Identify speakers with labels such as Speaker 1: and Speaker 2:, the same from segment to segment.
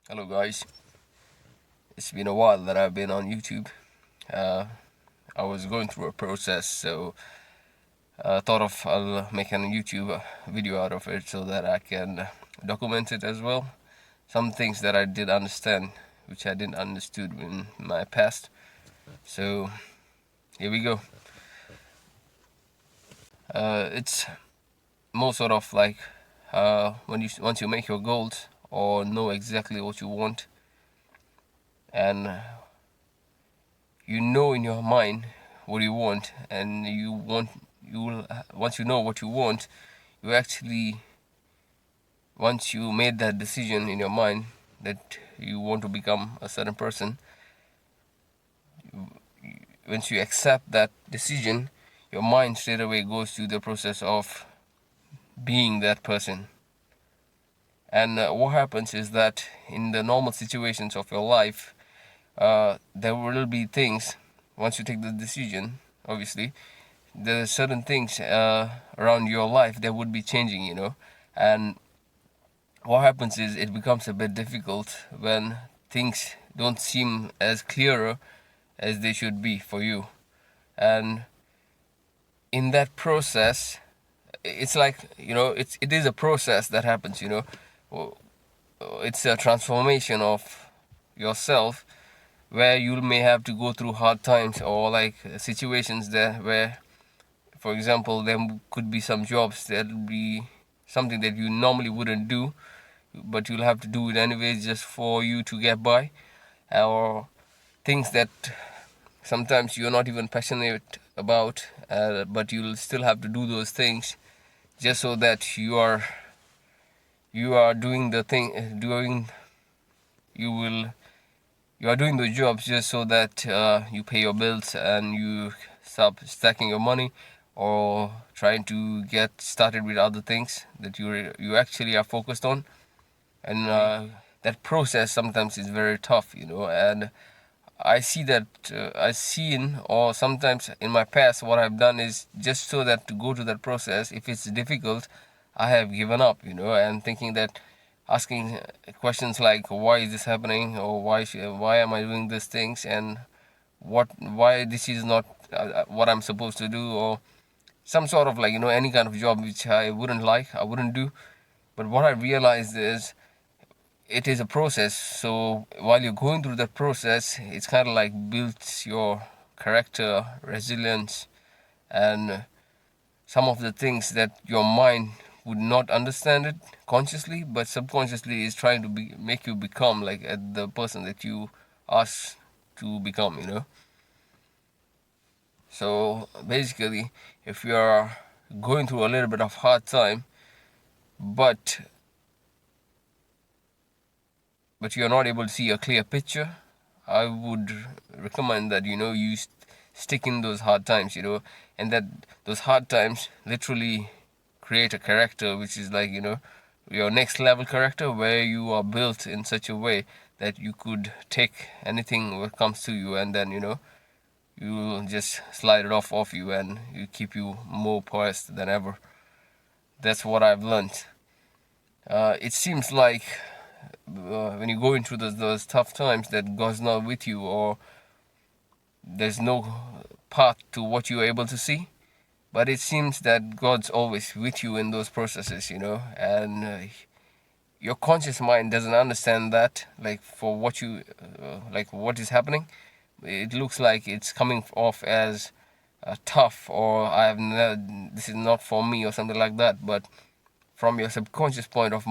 Speaker 1: Hello, guys. It's been a while that I've been on YouTube. Uh, I was going through a process, so I thought of I'll make a YouTube video out of it so that I can document it as well. Some things that I did understand, which I didn't understood in my past. So here we go. It's more sort of like when you once you make your goals or know exactly what you want, and you know in your mind what you want, and you will once you know what you want, you actually once you made that decision in your mind that you want to become a certain person, once you accept that decision, your mind straight away goes through the process of being that person. And what happens is that in the normal situations of your life, there will be things once you take the decision, obviously there are certain things around your life that would be changing, and what happens is it becomes a bit difficult when things don't seem as clearer as they should be for you. And in that process, it's like, it is a process that happens, it's a transformation of yourself where you may have to go through hard times or like situations there where, for example, there could be some jobs that'll be something that you normally wouldn't do, but you'll have to do it anyways just for you to get by, or things that sometimes you're not even passionate about, but you'll still have to do those things just so that you are doing the thing, doing you will you are doing the jobs just so that you pay your bills and you stop stacking your money or trying to get started with other things that you actually are focused on. And that process sometimes is very tough, and I see that I've seen, or sometimes in my past, what I've done is just so that to go to that process, if it's difficult, I have given up, and thinking that asking questions like why is this happening, or why am I doing these things, and why this is not what I'm supposed to do, or some sort of like, any kind of job which I wouldn't like, I wouldn't do. But what I realized is it is a process. So while you're going through that process, it's kind of like builds your character, resilience, and some of the things that your mind would not understand it consciously, but subconsciously is trying to make you become like the person that you ask to become. So basically, if you are going through a little bit of hard time, but you're not able to see a clear picture, I would recommend that you stick in those hard times, and that those hard times literally create a character which is like, your next level character, where you are built in such a way that you could take anything that comes to you, and then you just slide it off you, and you keep you more poised than ever. That's what I've learned. It seems like when you go into those tough times that God's not with you, or there's no path to what you're able to see. But it seems that God's always with you in those processes, and your conscious mind doesn't understand that, like for what like what is happening. It looks like it's coming off as tough, or this is not for me, or something like that. But from your subconscious point of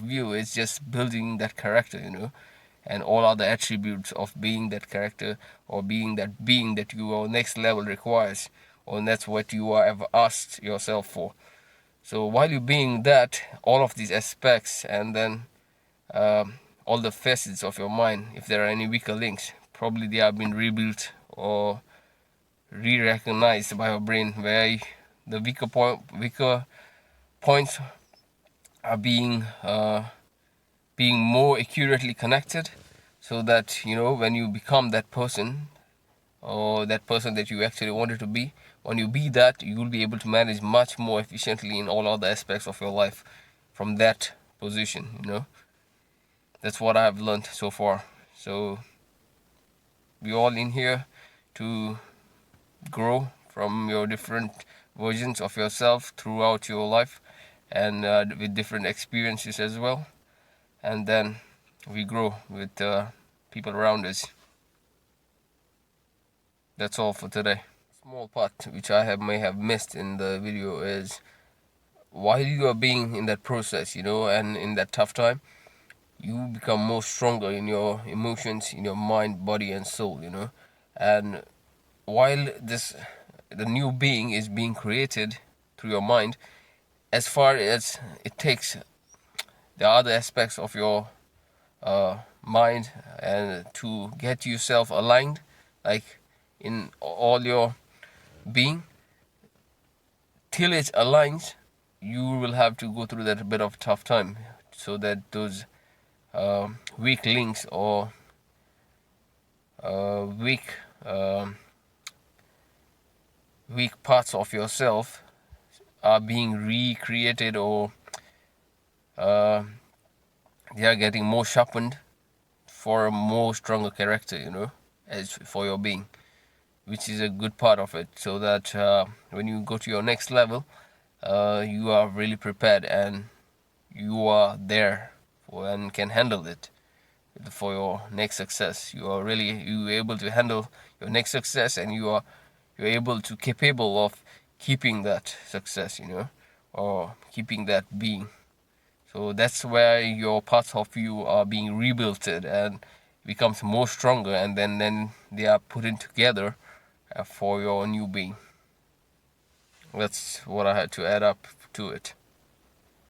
Speaker 1: view, it's just building that character, and all other attributes of being that character, or being that your next level requires, or that's what you have asked yourself for. So while you're being that, all of these aspects, and then all the facets of your mind, if there are any weaker links, probably they have been rebuilt or re-recognized by your brain, where the weaker points are being more accurately connected, so that when you become that person, or that person that you actually wanted to be, when you be that, you will be able to manage much more efficiently in all other aspects of your life from that position. that's what I've learned so far. So we all in here to grow from your different versions of yourself throughout your life, and with different experiences as well, and then we grow with people around us. That's all for today. Small part which I may have missed in the video is, while you are being in that process, and in that tough time, you become more stronger in your emotions, in your mind, body, and soul. And while the new being is being created through your mind, as far as it takes the other aspects of your mind and to get yourself aligned, like in all your being, till it aligns, you will have to go through that bit of tough time, so that those weak links or weak weak parts of yourself are being recreated, or they are getting more sharpened for a more stronger character, as for your being, which is a good part of it, so that when you go to your next level, you are really prepared and you are there and can handle it for your next success. You're able to handle your next success, and you're able to capable of keeping that success, or keeping that being. So that's where your parts of you are being rebuilt and becomes more stronger, and then they are put in together for your new being. That's what I had to add up to it.